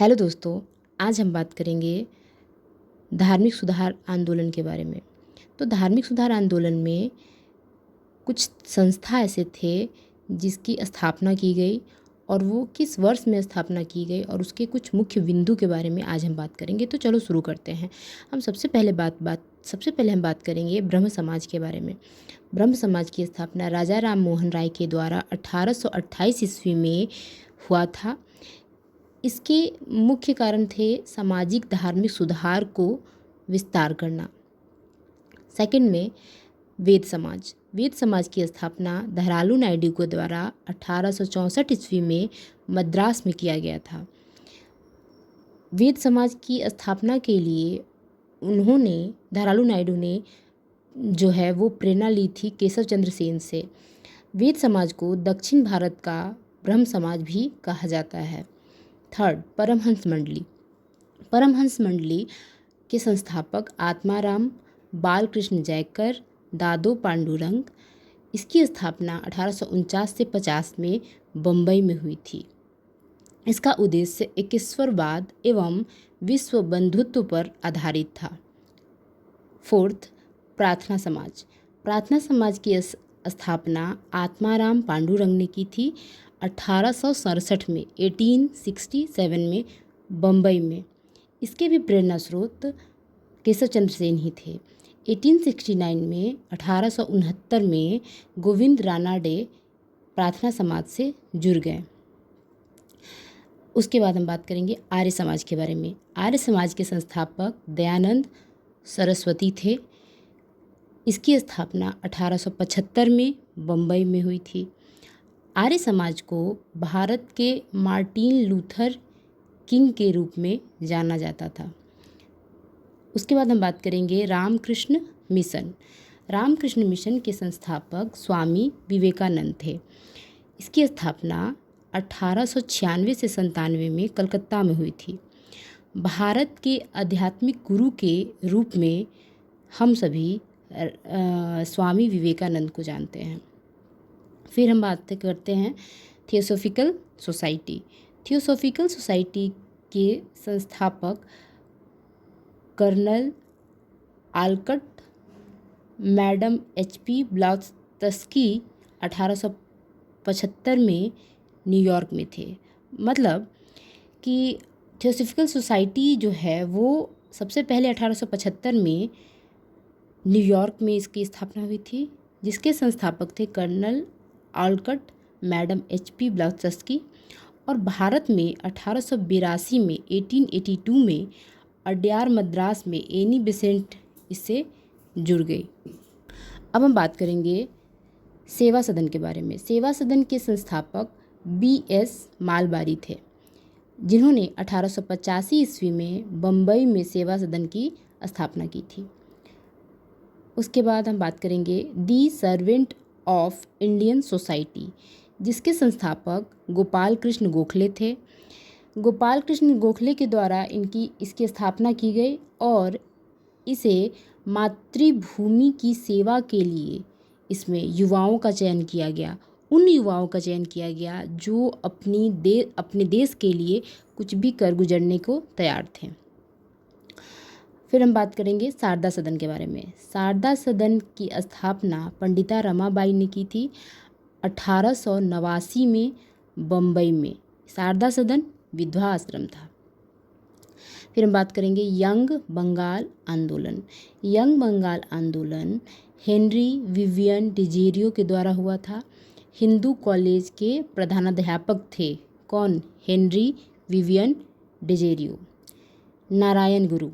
Hello दोस्तों, आज हम बात करेंगे धार्मिक सुधार आंदोलन के बारे में। तो धार्मिक सुधार आंदोलन में कुछ संस्था ऐसे थे जिसकी स्थापना की गई और वो किस वर्ष में स्थापना की गई और उसके कुछ मुख्य बिंदु के बारे में आज हम बात करेंगे। तो चलो शुरू करते हैं। सबसे पहले हम बात करेंगे ब्रह्म समाज के बारे में। ब्रह्म समाज की स्थापना राजा राम मोहन राय के द्वारा 1828 ईस्वी में हुआ था। इसके मुख्य कारण थे सामाजिक धार्मिक सुधार को विस्तार करना। सेकंड में वेद समाज की स्थापना धरालू नायडू के द्वारा 1864 ईस्वी में मद्रास में किया गया था। वेद समाज की स्थापना के लिए धरालू नायडू ने जो है वो प्रेरणा ली थी केशव चंद्र सेन से। वेद समाज को दक्षिण भारत का ब्रह्म समाज भी कहा जाता है। थर्ड, परमहंस मंडली के संस्थापक आत्माराम बालकृष्ण जयकर, दादो पांडुरंग। इसकी स्थापना 1849 से 50 में बम्बई में हुई थी। इसका उद्देश्य एकेश्वरवाद एवं विश्व बंधुत्व पर आधारित था। फोर्थ, प्रार्थना समाज की स्थापना आत्माराम पांडुरंग ने की थी 1867 में 1867 में बम्बई में। इसके भी प्रेरणा स्रोत केशव चंद्र सेन ही थे। 1869 में गोविंद रानाडे प्रार्थना समाज से जुड़ गए। उसके बाद हम बात करेंगे आर्य समाज के बारे में। आर्य समाज के संस्थापक दयानंद सरस्वती थे। इसकी स्थापना 1875 में बम्बई में हुई थी। आर्य समाज को भारत के मार्टिन लूथर किंग के रूप में जाना जाता था। उसके बाद हम बात करेंगे रामकृष्ण मिशन के संस्थापक स्वामी विवेकानंद थे। इसकी स्थापना 1896 से 97 में कलकत्ता में हुई थी। भारत के आध्यात्मिक गुरु के रूप में हम सभी स्वामी विवेकानंद को जानते हैं। फिर हम बात करते हैं थियोसॉफिकल सोसाइटी के संस्थापक कर्नल आलकट मैडम HP ब्लॉत्स्की 1875 में न्यूयॉर्क में थे। मतलब कि थियोसॉफिकल सोसाइटी जो है वो सबसे पहले 1875 में न्यूयॉर्क में इसकी स्थापना हुई थी, जिसके संस्थापक थे कर्नल आलकट मैडम HP ब्लॉत्स्की। और भारत में 1882 में 1882 में अड्यार मद्रास में एनी बेसेंट इससे जुड़ गई। अब हम बात करेंगे सेवा सदन के बारे में। सेवा सदन के संस्थापक BS मालबारी थे, जिन्होंने 1885 ईस्वी में बम्बई में सेवा सदन की स्थापना की थी। उसके बाद हम बात करेंगे दी सर्वेंट ऑफ इंडियन सोसाइटी, जिसके संस्थापक गोपाल कृष्ण गोखले थे। गोपाल कृष्ण गोखले के द्वारा इसकी स्थापना की गई और इसे मातृभूमि की सेवा के लिए इसमें युवाओं का चयन किया गया। उन युवाओं का चयन किया गया जो अपने देश के लिए कुछ भी कर गुजरने को तैयार थे। फिर हम बात करेंगे शारदा सदन के बारे में। शारदा सदन की स्थापना पंडिता रमाबाई ने की थी 1889 में बम्बई में। शारदा सदन विधवा आश्रम था। फिर हम बात करेंगे यंग बंगाल आंदोलन हेनरी विवियन डिजेरियो के द्वारा हुआ था। हिंदू कॉलेज के प्रधानाध्यापक थे। कौन? Henry Vivian डिजेरियो। नारायण गुरु